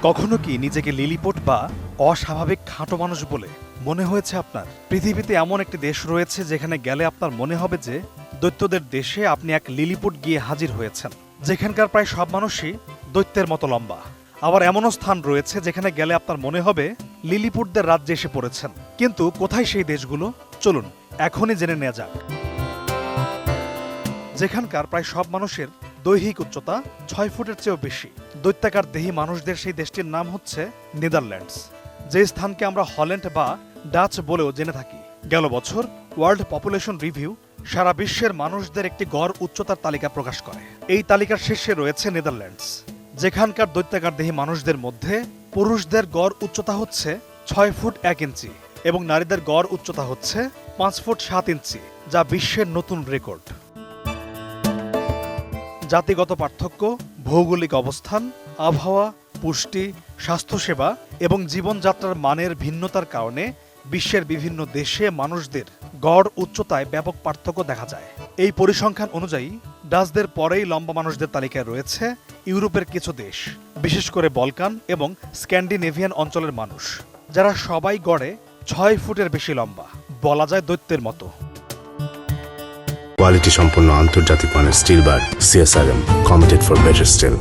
কখনো কি নিজেকে লিলিপুট বা অস্বাভাবিক খাঁটো মানুষ বলে মনে হয়েছে আপনার? পৃথিবীতে এমন একটি দেশ রয়েছে যেখানে গেলে আপনার মনে হবে যে দৈত্যদের দেশে আপনি এক লিলিপুট গিয়ে হাজির হয়েছেন, যেখানকার প্রায় সব মানুষই দৈত্যের মতো লম্বা। আবার এমনও স্থান রয়েছে যেখানে গেলে আপনার মনে হবে লিলিপুটদের রাজ্যে এসে পড়েছেন। কিন্তু কোথায় সেই দেশগুলো? চলুন এখনই জেনে নেওয়া যাক। যেখানকার প্রায় সব মানুষের দৈহিক উচ্চতা 6 ফুটের চেয়েও বেশি, দৈত্যাকার দেহী মানুষদের সেই দেশটির নাম হচ্ছে নেদারল্যান্ডস, যে স্থানকে আমরা হল্যান্ড বা ডাচ বলেও জেনে থাকি। গেল বছর ওয়ার্ল্ড পপুলেশন রিভিউ সারা বিশ্বের মানুষদের একটি গড় উচ্চতার তালিকা প্রকাশ করে। এই তালিকার শীর্ষে রয়েছে নেদারল্যান্ডস, যেখানকার দৈত্যাকার দেহী মানুষদের মধ্যে পুরুষদের গড় উচ্চতা হচ্ছে 6 ফুট 1 ইঞ্চি এবং নারীদের গড় উচ্চতা হচ্ছে 5 ফুট 7 ইঞ্চি, যা বিশ্বের নতুন রেকর্ড। জাতিগত পার্থক্য, ভৌগোলিক অবস্থান, আবহাওয়া, পুষ্টি, স্বাস্থ্যসেবা এবং জীবনযাত্রার মানের ভিন্নতার কারণে বিশ্বের বিভিন্ন দেশে মানুষদের গড় উচ্চতায় ব্যাপক পার্থক্য দেখা যায়। এই পরিসংখ্যান অনুযায়ী ডাচদের পরেই লম্বা মানুষদের তালিকায় রয়েছে ইউরোপের কিছু দেশ, বিশেষ করে বলকান এবং স্ক্যান্ডিনেভিয়ান অঞ্চলের মানুষ, যারা সবাই গড়ে 6 ফুটের বেশি লম্বা, বলা যায় দৈত্যের মতো। কোয়ালিটি সম্পন্ন আন্তর্জাতিক মানের still bar CSRM, committed for better still.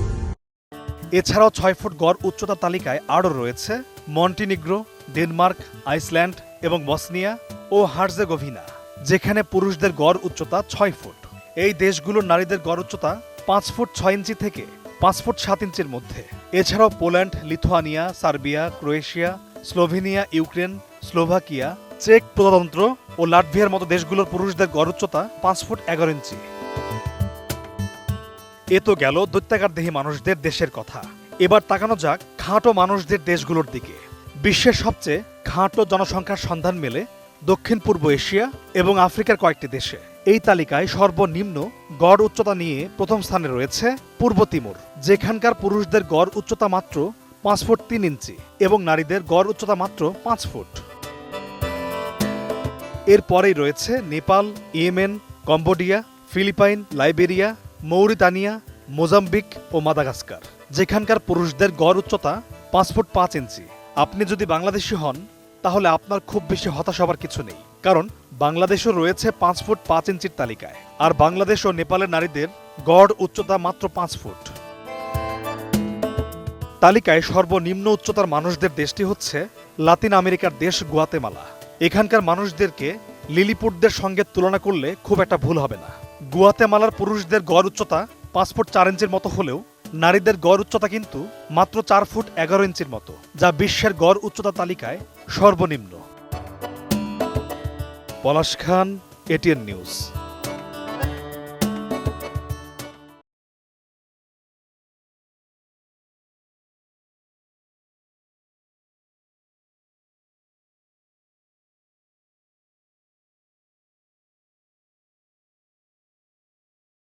এছাড়াও 6 ফুট গড় উচ্চতা তালিকায় আরও রয়েছে মন্টিনিগ্রো, ডেনমার্ক, আইসল্যান্ড এবং বসনিয়া ও হার্জেগোভিনা, যেখানে পুরুষদের গড় উচ্চতা 6 ফুট। এই দেশগুলোর নারীদের গড় উচ্চতা 5 ফুট 6 ইঞ্চি থেকে 5 ফুট 7 ইঞ্চির মধ্যে। এছাড়াও Poland, Lithuania, Serbia, Croatia, Slovenia, Ukraine, Slovakia, চেক প্রজাতন্ত্র ও লাটভিয়ার মতো দেশগুলোর পুরুষদের গড় উচ্চতা 5 ফুট 11 ইঞ্চি। এ তো গেল দৈত্যাকার দেহী মানুষদের দেশের কথা। এবার তাকানো যাক খাঁটো মানুষদের দেশগুলোর দিকে। বিশ্বের সবচেয়ে খাঁটো জনসংখ্যার সন্ধান মেলে দক্ষিণ পূর্ব এশিয়া এবং আফ্রিকার কয়েকটি দেশে। এই তালিকায় সর্বনিম্ন গড় উচ্চতা নিয়ে প্রথম স্থানে রয়েছে পূর্ব তিমুর, যেখানকার পুরুষদের গড় উচ্চতা মাত্র 5 ফুট 3 ইঞ্চি এবং নারীদের গড় উচ্চতা মাত্র 5 ফুট। এরপরেই রয়েছে Nepal, Yemen, Cambodia, Philippines, Liberia, Mauritania, Mozambique ও মাদাগাস্কার, যেখানকার পুরুষদের গড় উচ্চতা 5 ফুট 5 ইঞ্চি। আপনি যদি বাংলাদেশি হন তাহলে আপনার খুব বেশি হতাশ হবার কিছু নেই, কারণ বাংলাদেশও রয়েছে 5 ফুট 5 ইঞ্চির তালিকায়, আর বাংলাদেশ ও নেপালের নারীদের গড় উচ্চতা মাত্র 5 ফুট। তালিকায় সর্বনিম্ন উচ্চতার মানুষদের দেশটি হচ্ছে লাতিন আমেরিকার দেশ গুয়াতেমালা। এখানকার মানুষদেরকে লিলিপুটদের সঙ্গে তুলনা করলে খুব একটা ভুল হবে না। গুয়াতেমালার পুরুষদের গড় উচ্চতা 5 ফুট 4 ইঞ্চির মতো হলেও নারীদের গড় উচ্চতা কিন্তু মাত্র 4 ফুট 11 ইঞ্চির মতো, যা বিশ্বের গড় উচ্চতা তালিকায় সর্বনিম্ন। পলাশ খান, এটিএন নিউজ।